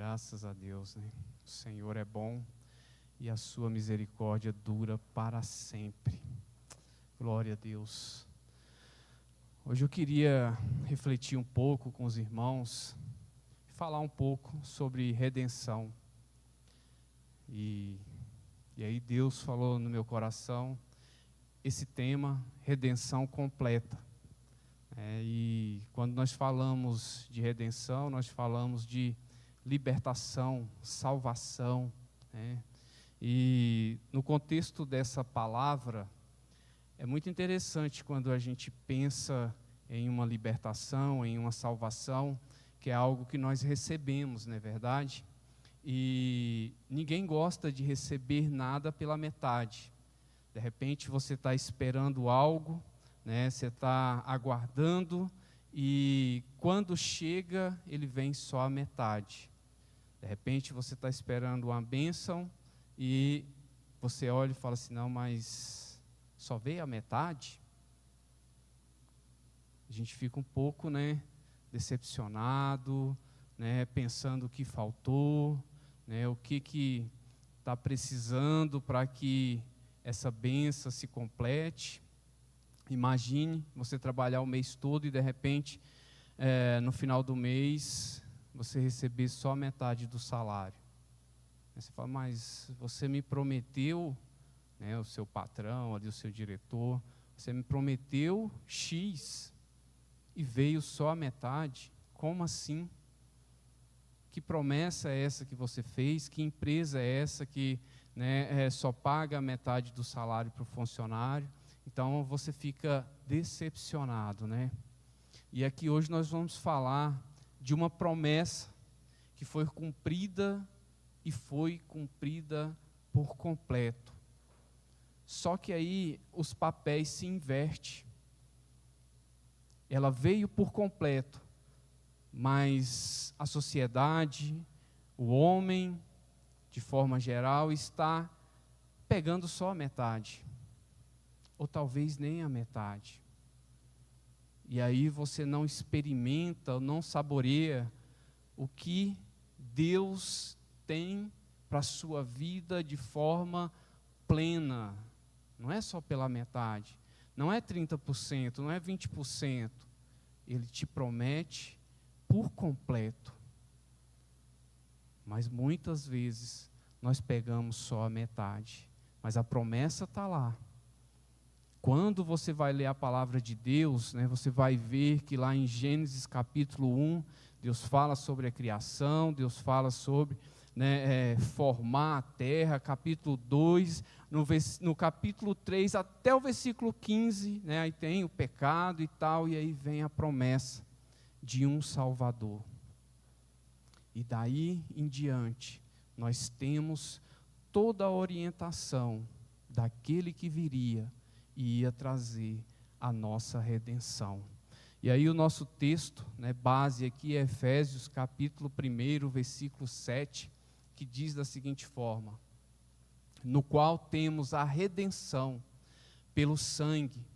Graças a Deus, né? O Senhor é bom e a sua misericórdia dura para sempre. Glória a Deus. Hoje eu queria refletir um pouco com os irmãos, falar um pouco sobre redenção. E aí Deus falou no meu coração esse tema, redenção completa. E quando nós falamos de redenção, nós falamos de libertação, salvação, né? E no contexto dessa palavra, é muito interessante quando a gente pensa em uma libertação, em uma salvação, que é algo que nós recebemos, não é verdade? E ninguém gosta de receber nada pela metade. De repente você está esperando algo, né? Você está aguardando e quando chega, ele vem só a metade. De repente você está esperando uma bênção e você olha e fala assim, não, mas só veio a metade? A gente fica um pouco, né, decepcionado, né, pensando o que faltou, né, o que está precisando para que essa bênção se complete. Imagine você trabalhar o mês todo e de repente, no final do mês, você receber só metade do salário. Aí você fala, mas você me prometeu, né, o seu patrão, ali, o seu diretor, você me prometeu X e veio só a metade. Como assim? Que promessa é essa que você fez? Que empresa é essa que, né, só paga a metade do salário para o funcionário? Então você fica decepcionado, né? E aqui hoje nós vamos falar de uma promessa que foi cumprida e foi cumprida por completo. Só que aí os papéis se invertem. Ela veio por completo, mas a sociedade, o homem, de forma geral, está pegando só a metade, ou talvez nem a metade. E aí você não experimenta, não saboreia o que Deus tem para a sua vida de forma plena. Não é só pela metade, não é 30%, não é 20%. Ele te promete por completo. Mas muitas vezes nós pegamos só a metade, mas a promessa está lá. Quando você vai ler a palavra de Deus, né, você vai ver que lá em Gênesis capítulo 1, Deus fala sobre a criação, Deus fala sobre, né, formar a terra. Capítulo 2, no capítulo 3 até o versículo 15, né, aí tem o pecado e tal, e aí vem a promessa de um Salvador. E daí em diante, nós temos toda a orientação daquele que viria e ia trazer a nossa redenção. E aí o nosso texto, né, base aqui é Efésios capítulo 1, versículo 7, que diz da seguinte forma: no qual temos a redenção pelo sangue,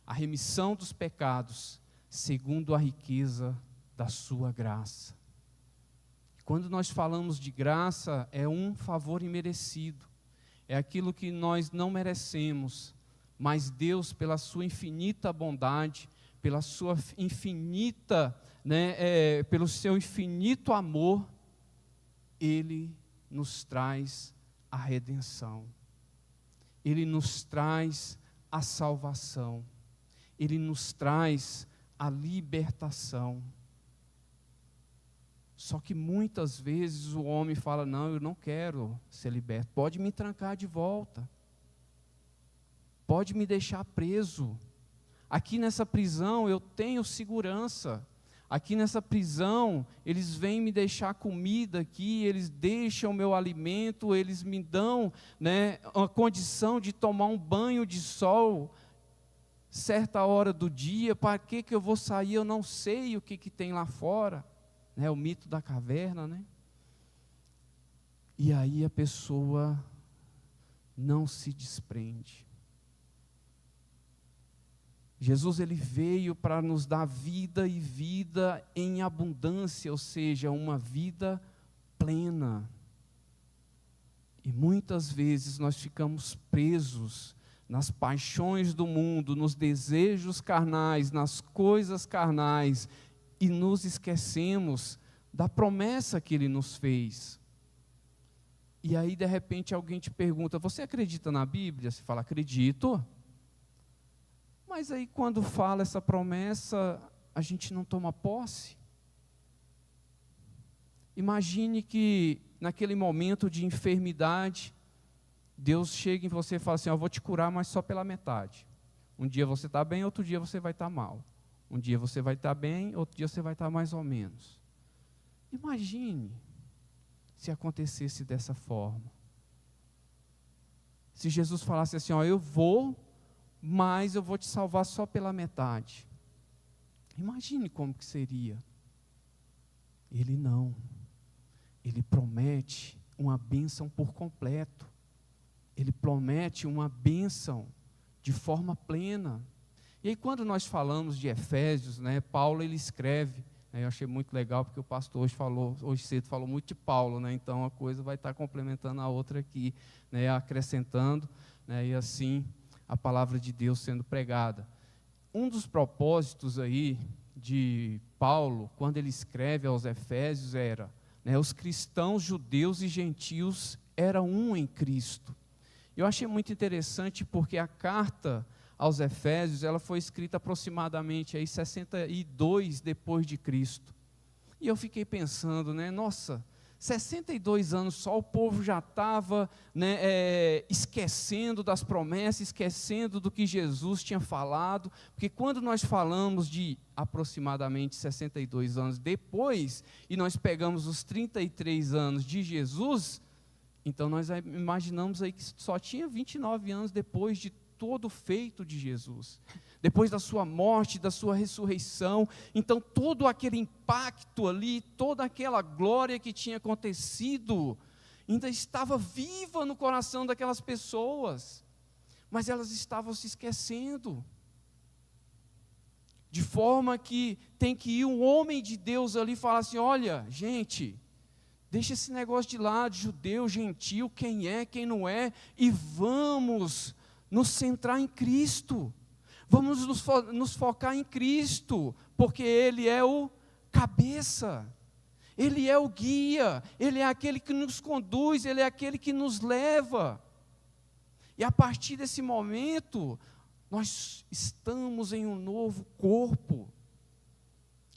a remissão dos pecados, segundo a riqueza da sua graça. Quando nós falamos de graça, é um favor imerecido, é aquilo que nós não merecemos, mas Deus, pela sua infinita bondade, pela sua infinita, né, pelo seu infinito amor, Ele nos traz a redenção, Ele nos traz a salvação, Ele nos traz a libertação. Só que muitas vezes o homem fala, não, eu não quero ser liberto, pode me trancar de volta, pode me deixar preso. Aqui nessa prisão eu tenho segurança. Aqui nessa prisão eles vêm me deixar comida aqui, eles deixam meu alimento, eles me dão, né, a condição de tomar um banho de sol certa hora do dia. Para que eu vou sair? Eu não sei o que tem lá fora. O mito da caverna, né? E aí a pessoa não se desprende. Jesus, ele veio para nos dar vida e vida em abundância, ou seja, uma vida plena. E muitas vezes nós ficamos presos nas paixões do mundo, nos desejos carnais, nas coisas carnais, e nos esquecemos da promessa que Ele nos fez. E aí, de repente, alguém te pergunta: você acredita na Bíblia? Você fala: acredito. Mas aí, quando fala essa promessa, a gente não toma posse. Imagine que, naquele momento de enfermidade, Deus chega em você e fala assim: eu vou te curar, mas só pela metade. Um dia você está bem, outro dia você vai estar mal. Um dia você vai estar bem, outro dia você vai estar mais ou menos. Imagine se acontecesse dessa forma. Se Jesus falasse assim: eu vou, mas eu vou te salvar só pela metade. Imagine como que seria. Ele não. Ele promete uma bênção por completo. Ele promete uma bênção de forma plena. E aí, quando nós falamos de Efésios, Paulo ele escreve, eu achei muito legal, porque o pastor hoje cedo falou muito de Paulo, então a coisa vai estar complementando a outra aqui, acrescentando, e assim a palavra de Deus sendo pregada. Um dos propósitos aí de Paulo, quando ele escreve aos Efésios, era, os cristãos, judeus e gentios eram um em Cristo. Eu achei muito interessante, porque a carta aos Efésios, ela foi escrita aproximadamente aí 62 depois de Cristo. E eu fiquei pensando, nossa, 62 anos só, o povo já estava esquecendo das promessas, esquecendo do que Jesus tinha falado, porque quando nós falamos de aproximadamente 62 anos depois, e nós pegamos os 33 anos de Jesus, então nós imaginamos aí que só tinha 29 anos depois de todo feito de Jesus, depois da sua morte, da sua ressurreição. Então todo aquele impacto ali, toda aquela glória que tinha acontecido, ainda estava viva no coração daquelas pessoas, mas elas estavam se esquecendo, de forma que tem que ir um homem de Deus ali e falar assim: olha, gente, deixa esse negócio de lado, judeu, gentil, quem é, quem não é, e vamos nos centrar em Cristo, vamos nos focar em Cristo, porque Ele é o cabeça, Ele é o guia, Ele é aquele que nos conduz, Ele é aquele que nos leva. E a partir desse momento, nós estamos em um novo corpo,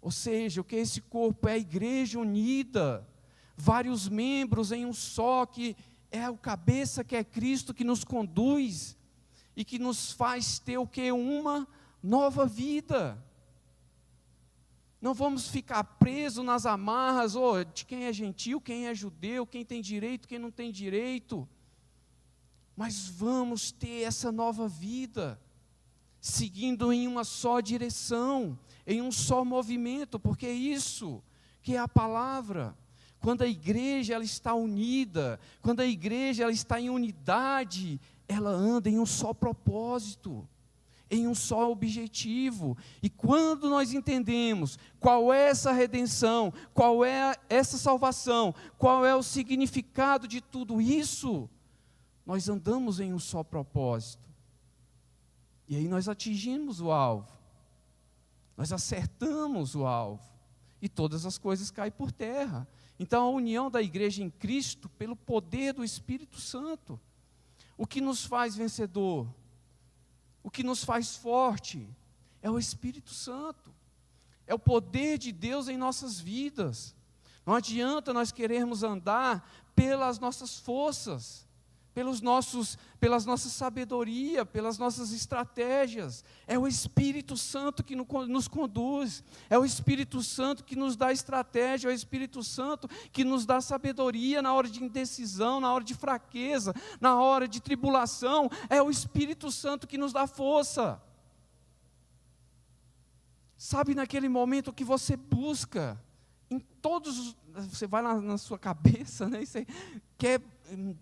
ou seja, o que é esse corpo? É a igreja unida, vários membros em um só, que é o cabeça, que é Cristo, que nos conduz, e que nos faz ter o que? Uma nova vida. Não vamos ficar presos nas amarras de quem é gentil, quem é judeu, quem tem direito, quem não tem direito. Mas vamos ter essa nova vida, seguindo em uma só direção, em um só movimento, porque é isso que é a palavra. Quando a igreja ela está unida, quando a igreja ela está em unidade, ela anda em um só propósito, em um só objetivo. E quando nós entendemos qual é essa redenção, qual é essa salvação, qual é o significado de tudo isso, nós andamos em um só propósito. E aí nós atingimos o alvo, nós acertamos o alvo, e todas as coisas caem por terra. Então a união da igreja em Cristo, pelo poder do Espírito Santo, o que nos faz vencedor, o que nos faz forte, é o Espírito Santo, é o poder de Deus em nossas vidas. Não adianta nós querermos andar pelas nossas forças, pelas nossas sabedoria, pelas nossas estratégias. É o Espírito Santo que nos conduz, é o Espírito Santo que nos dá estratégia, é o Espírito Santo que nos dá sabedoria na hora de indecisão, na hora de fraqueza, na hora de tribulação. É o Espírito Santo que nos dá força. Sabe, naquele momento que você busca, você vai na sua cabeça, e você quer,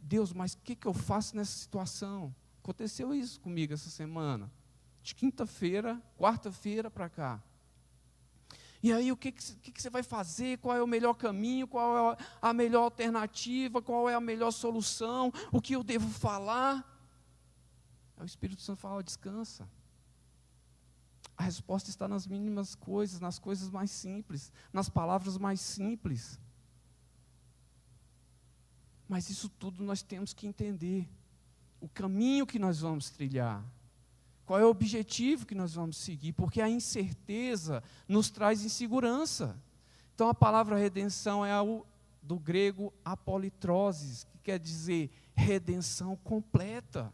Deus, mas o que eu faço nessa situação? Aconteceu isso comigo essa semana, de quarta-feira para cá. E aí, o que você vai fazer? Qual é o melhor caminho? Qual é a melhor alternativa? Qual é a melhor solução? O que eu devo falar? Aí o Espírito Santo fala: descansa. A resposta está nas mínimas coisas, nas coisas mais simples, nas palavras mais simples. Mas isso tudo nós temos que entender. O caminho que nós vamos trilhar. Qual é o objetivo que nós vamos seguir? Porque a incerteza nos traz insegurança. Então a palavra redenção é do grego apolitroses, que quer dizer redenção completa.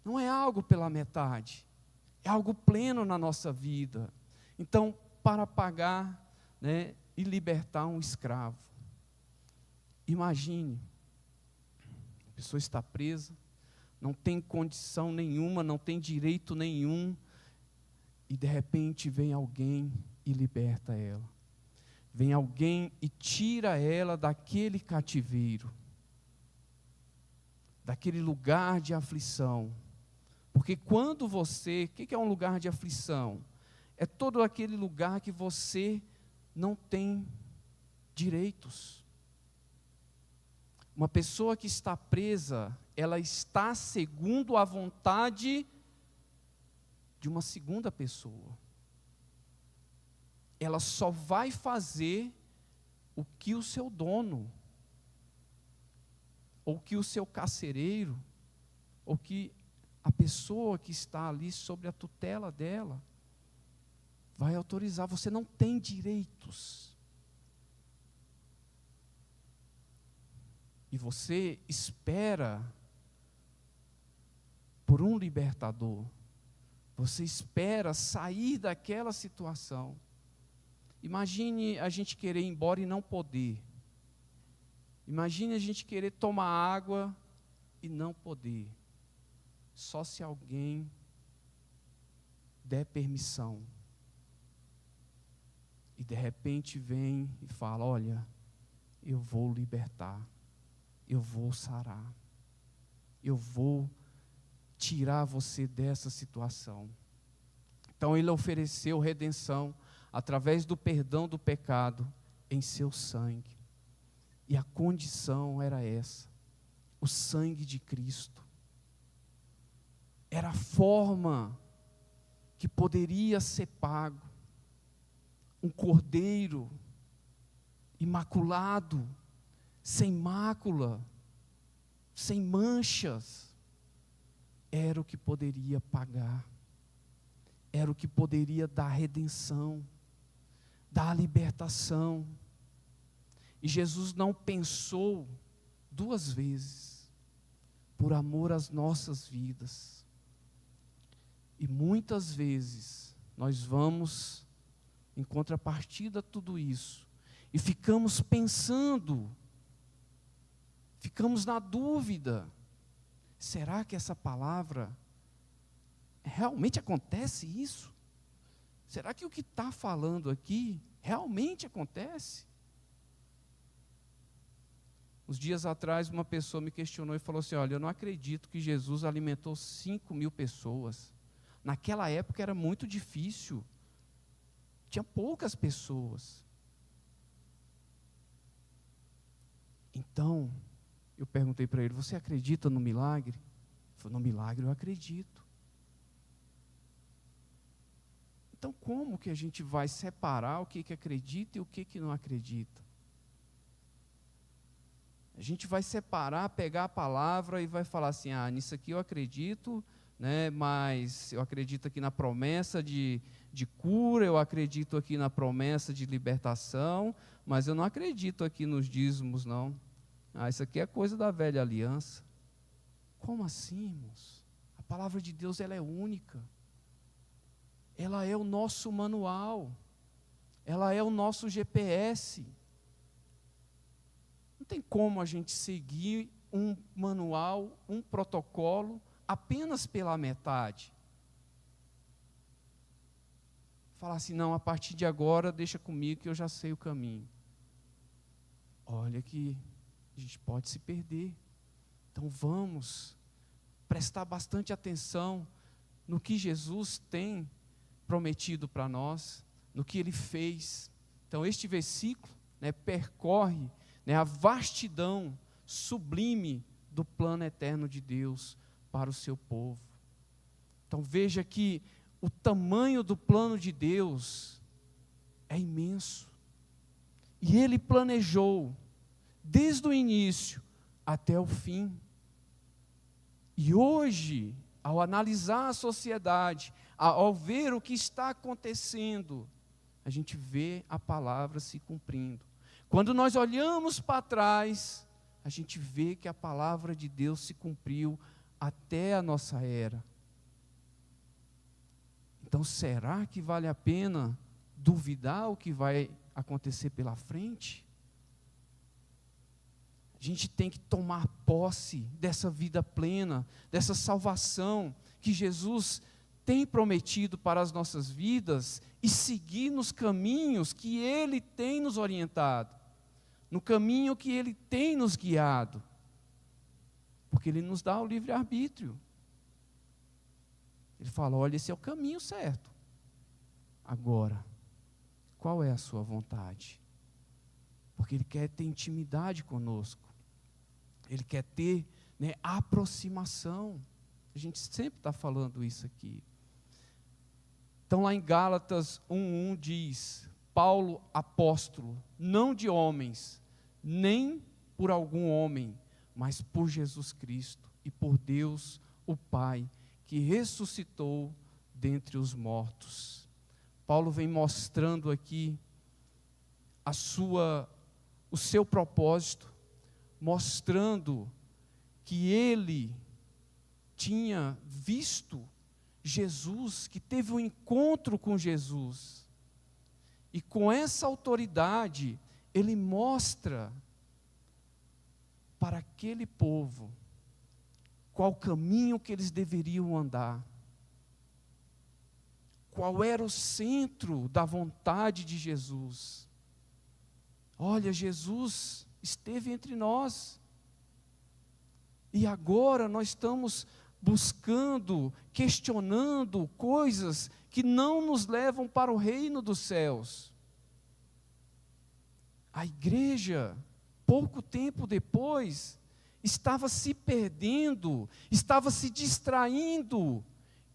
Não é algo pela metade, é algo pleno na nossa vida. Então, para pagar, né, e libertar um escravo. Imagine, a pessoa está presa, não tem condição nenhuma, não tem direito nenhum, e de repente vem alguém e liberta ela. Vem alguém e tira ela daquele cativeiro, daquele lugar de aflição. Porque quando você, o que é um lugar de aflição? É todo aquele lugar que você não tem direitos. Uma pessoa que está presa, ela está segundo a vontade de uma segunda pessoa. Ela só vai fazer o que o seu dono, ou que o seu carcereiro, ou que a pessoa que está ali sobre a tutela dela, vai autorizar. Você não tem direitos. E você espera por um libertador. Você espera sair daquela situação. Imagine a gente querer ir embora e não poder. Imagine a gente querer tomar água e não poder. Só se alguém der permissão. E de repente vem e fala: olha, eu vou libertar. Eu vou sarar, eu vou tirar você dessa situação. Então ele ofereceu redenção através do perdão do pecado em seu sangue. E a condição era essa: o sangue de Cristo. Era a forma que poderia ser pago. Um cordeiro imaculado, sem mácula, sem manchas, era o que poderia pagar, era o que poderia dar redenção, dar libertação. E Jesus não pensou duas vezes, por amor às nossas vidas. E muitas vezes nós vamos, em contrapartida a tudo isso, e ficamos pensando, ficamos na dúvida: será que essa palavra, realmente acontece isso? Será que o que está falando aqui realmente acontece? Uns dias atrás uma pessoa me questionou e falou assim: olha, eu não acredito que Jesus alimentou 5.000 pessoas. Naquela época era muito difícil, tinha poucas pessoas. Então, eu perguntei para ele: você acredita no milagre? Ele falou: no milagre eu acredito. Então, como que a gente vai separar o que acredita e o que não acredita? A gente vai separar, pegar a palavra e vai falar assim: ah, nisso aqui eu acredito, né, mas eu acredito aqui na promessa de cura, eu acredito aqui na promessa de libertação, mas eu não acredito aqui nos dízimos, não. Ah, isso aqui é coisa da velha aliança. Como assim, irmãos? A palavra de Deus, ela é única. Ela é o nosso manual. Ela é o nosso GPS. Não tem como a gente seguir um manual, um protocolo, apenas pela metade. Falar assim: não, a partir de agora deixa comigo que eu já sei o caminho. Olha que a gente pode se perder. Então vamos prestar bastante atenção no que Jesus tem prometido para nós, no que Ele fez. Então este versículo, né, percorre, né, a vastidão sublime do plano eterno de Deus para o seu povo. Então veja que o tamanho do plano de Deus é imenso. E Ele planejou desde o início até o fim. E hoje, ao analisar a sociedade, ao ver o que está acontecendo, a gente vê a palavra se cumprindo. Quando nós olhamos para trás, a gente vê que a palavra de Deus se cumpriu até a nossa era. Então, será que vale a pena duvidar o que vai acontecer pela frente? A gente tem que tomar posse dessa vida plena, dessa salvação que Jesus tem prometido para as nossas vidas e seguir nos caminhos que Ele tem nos orientado, no caminho que Ele tem nos guiado, porque Ele nos dá o livre-arbítrio. Ele fala, olha, esse é o caminho certo. Agora, qual é a sua vontade? Porque Ele quer ter intimidade conosco. Ele quer ter, né, aproximação. A gente sempre está falando isso aqui. Então lá em Gálatas 1:1 diz, Paulo apóstolo, não de homens, nem por algum homem, mas por Jesus Cristo e por Deus o Pai, que ressuscitou dentre os mortos. Paulo vem mostrando aqui o seu propósito, mostrando que ele tinha visto Jesus, que teve um encontro com Jesus. E com essa autoridade, ele mostra para aquele povo qual caminho que eles deveriam andar. Qual era o centro da vontade de Jesus. Olha, Jesus esteve entre nós. E agora nós estamos buscando, questionando coisas que não nos levam para o reino dos céus. A igreja, pouco tempo depois, estava se perdendo, estava se distraindo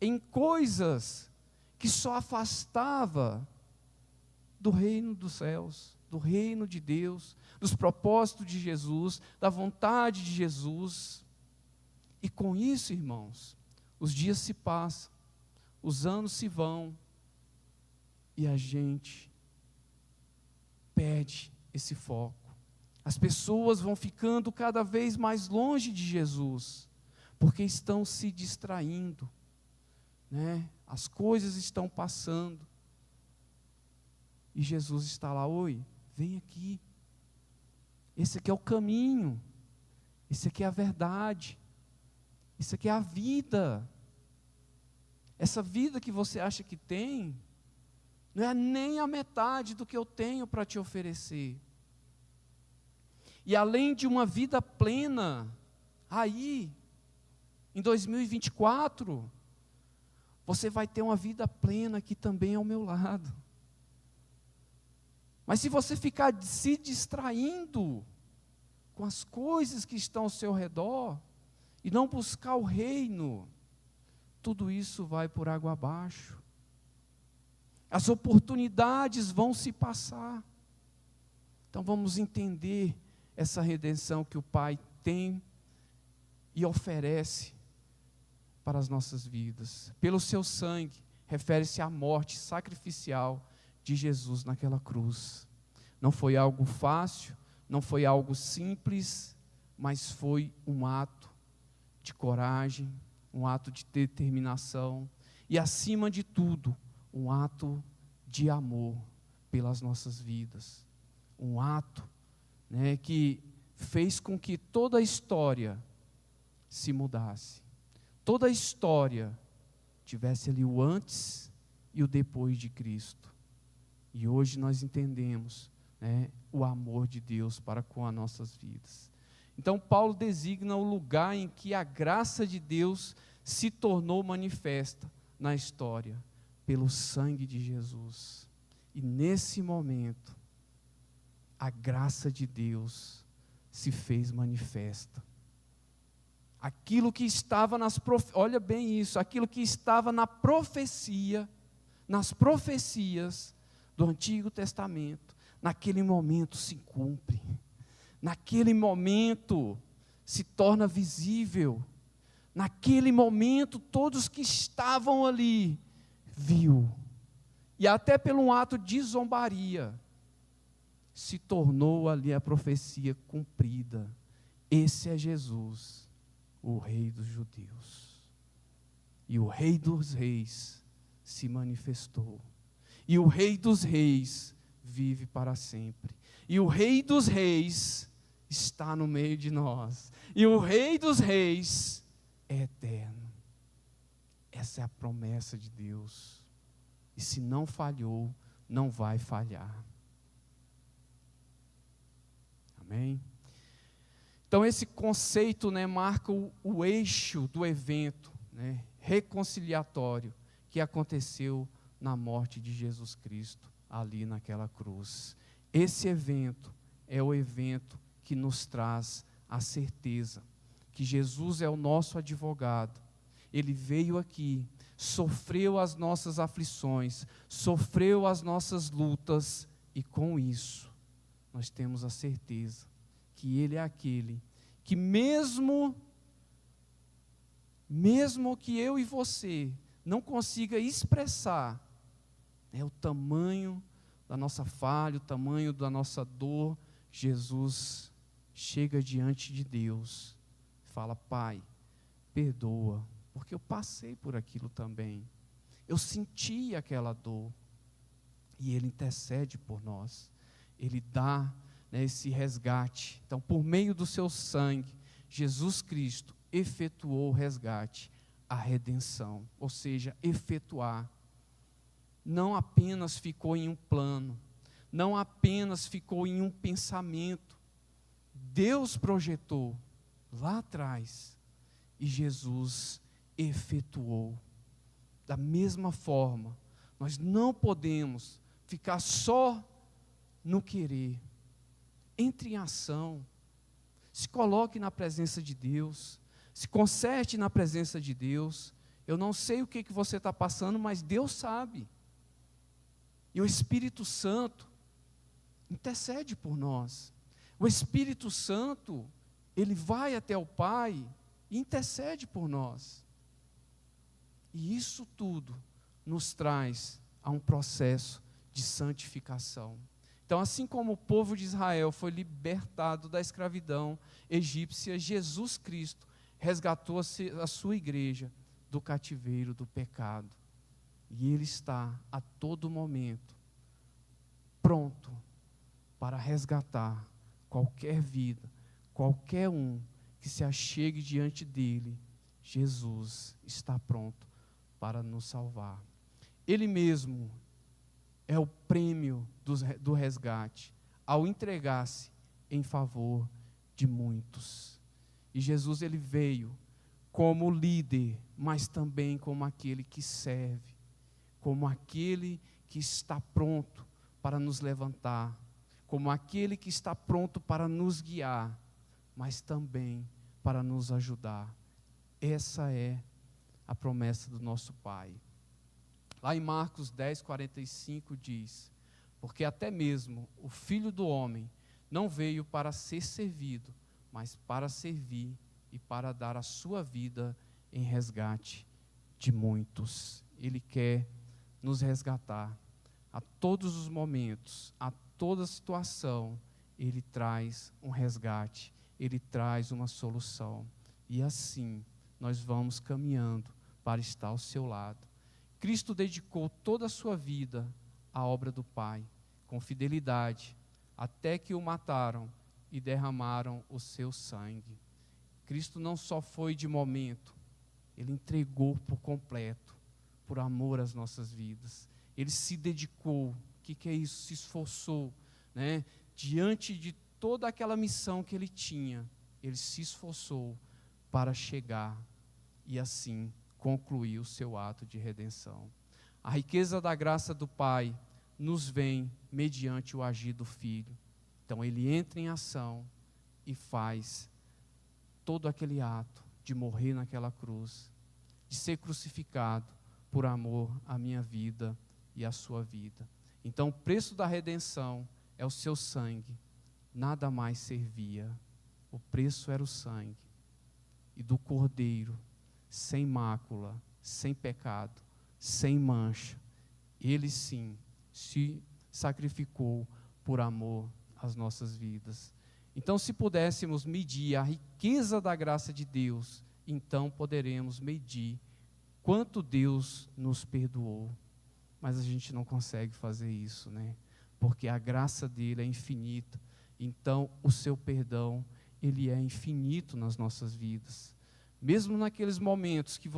em coisas que só afastava do reino dos céus, do reino de Deus, dos propósitos de Jesus, da vontade de Jesus. E com isso, irmãos, os dias se passam, os anos se vão, e a gente perde esse foco. As pessoas vão ficando cada vez mais longe de Jesus, porque estão se distraindo, né? As coisas estão passando, e Jesus está lá, oi, vem aqui, esse aqui é o caminho, esse aqui é a verdade, isso aqui é a vida. Essa vida que você acha que tem, não é nem a metade do que eu tenho para te oferecer. E além de uma vida plena, aí, em 2024, você vai ter uma vida plena aqui também ao meu lado. Mas se você ficar se distraindo com as coisas que estão ao seu redor, e não buscar o reino, tudo isso vai por água abaixo. As oportunidades vão se passar. Então vamos entender essa redenção que o Pai tem e oferece para as nossas vidas. Pelo seu sangue, refere-se à morte sacrificial de Jesus naquela cruz. Não foi algo fácil, não foi algo simples, mas foi um ato de coragem, um ato de determinação e, acima de tudo, um ato de amor pelas nossas vidas. Um ato, né, que fez com que toda a história se mudasse. Toda a história tivesse ali o antes e o depois de Cristo. E hoje nós entendemos, né, o amor de Deus para com as nossas vidas. Então Paulo designa o lugar em que a graça de Deus se tornou manifesta na história, pelo sangue de Jesus. E nesse momento, a graça de Deus se fez manifesta. Aquilo que estava olha bem isso, aquilo que estava na profecia, nas profecias do Antigo Testamento, naquele momento se cumpre. Naquele momento se torna visível. Naquele momento todos que estavam ali viu. E até por um ato de zombaria se tornou ali a profecia cumprida. Esse é Jesus, o Rei dos Judeus. E o Rei dos Reis se manifestou. E o Rei dos Reis vive para sempre. E o Rei dos Reis está no meio de nós. E o Rei dos Reis é eterno. Essa é a promessa de Deus. E se não falhou, não vai falhar. Amém? Então esse conceito, né, marca o eixo do evento, né, reconciliatório que aconteceu na morte de Jesus Cristo, ali naquela cruz. Esse evento é o evento que nos traz a certeza que Jesus é o nosso advogado. Ele veio aqui, sofreu as nossas aflições, sofreu as nossas lutas, e com isso nós temos a certeza que Ele é aquele que mesmo que eu e você não consiga expressar, né, o tamanho da nossa falha, o tamanho da nossa dor, Jesus chega diante de Deus e fala: Pai, perdoa, porque eu passei por aquilo também, eu senti aquela dor, e Ele intercede por nós, Ele dá, né, esse resgate. Então, por meio do seu sangue, Jesus Cristo efetuou o resgate, a redenção, ou seja, efetuar. Não apenas ficou em um plano, não apenas ficou em um pensamento, Deus projetou lá atrás, e Jesus efetuou. Da mesma forma, nós não podemos ficar só no querer. Entre em ação, se coloque na presença de Deus, se conserte na presença de Deus. Eu não sei o que você está passando, mas Deus sabe. E o Espírito Santo intercede por nós. O Espírito Santo, ele vai até o Pai e intercede por nós. E isso tudo nos traz a um processo de santificação. Então, assim como o povo de Israel foi libertado da escravidão egípcia, Jesus Cristo resgatou a sua igreja do cativeiro do pecado. E Ele está a todo momento pronto para resgatar qualquer vida, qualquer um que se achegue diante dEle. Jesus está pronto para nos salvar. Ele mesmo é o prêmio do resgate, ao entregar-se em favor de muitos. E Jesus, ele veio como líder, mas também como aquele que serve, como aquele que está pronto para nos levantar, como aquele que está pronto para nos guiar, mas também para nos ajudar. Essa é a promessa do nosso Pai. Lá em Marcos 10:45 diz: porque até mesmo o Filho do Homem não veio para ser servido, mas para servir e para dar a sua vida em resgate de muitos. Ele quer nos resgatar a todos os momentos, a toda situação. Ele traz um resgate, Ele traz uma solução, e assim nós vamos caminhando para estar ao seu lado. Cristo dedicou toda a sua vida à obra do Pai, com fidelidade, até que o mataram e derramaram o seu sangue. Cristo não só foi de momento, Ele entregou por completo, por amor às nossas vidas. Ele se dedicou, o que é isso? Se esforçou, né? Diante de toda aquela missão que Ele tinha, Ele se esforçou para chegar e assim concluir o seu ato de redenção. A riqueza da graça do Pai nos vem mediante o agir do Filho. Então ele entra em ação e faz todo aquele ato de morrer naquela cruz, de ser crucificado por amor à minha vida e à sua vida. Então o preço da redenção é o seu sangue, nada mais servia. O preço era o sangue, e do Cordeiro, sem mácula, sem pecado, sem mancha, ele sim se sacrificou por amor às nossas vidas. Então, se pudéssemos medir a riqueza da graça de Deus, então poderemos medir quanto Deus nos perdoou. Mas a gente não consegue fazer isso, né? Porque a graça dele é infinita. Então, o seu perdão, ele é infinito nas nossas vidas. Mesmo naqueles momentos que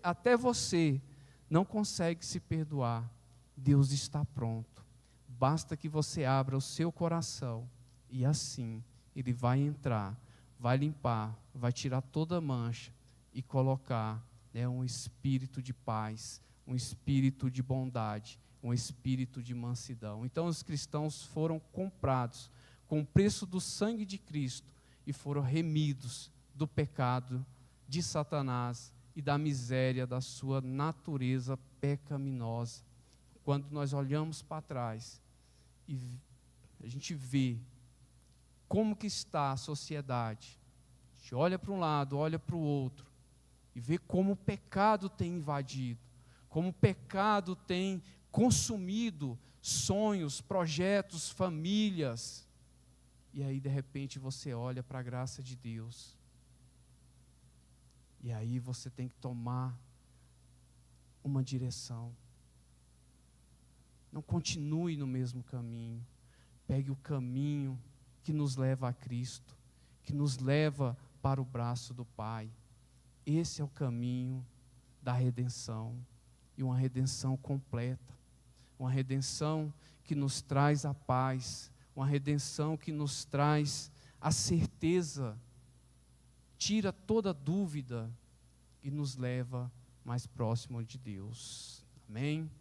até você não consegue se perdoar, Deus está pronto. Basta que você abra o seu coração e assim ele vai entrar, vai limpar, vai tirar toda a mancha e colocar, né, um espírito de paz, um espírito de bondade, um espírito de mansidão. Então os cristãos foram comprados com o preço do sangue de Cristo e foram remidos do pecado de Satanás e da miséria da sua natureza pecaminosa. Quando nós olhamos para trás e a gente vê como que está a sociedade, a gente olha para um lado, olha para o outro e vê como o pecado tem invadido, como o pecado tem consumido sonhos, projetos, famílias. E aí de repente você olha para a graça de Deus. E aí você tem que tomar uma direção. Não continue no mesmo caminho. Pegue o caminho que nos leva a Cristo, que nos leva para o braço do Pai. Esse é o caminho da redenção, e uma redenção completa, uma redenção que nos traz a paz, uma redenção que nos traz a certeza, tira toda dúvida e nos leva mais próximo de Deus. Amém?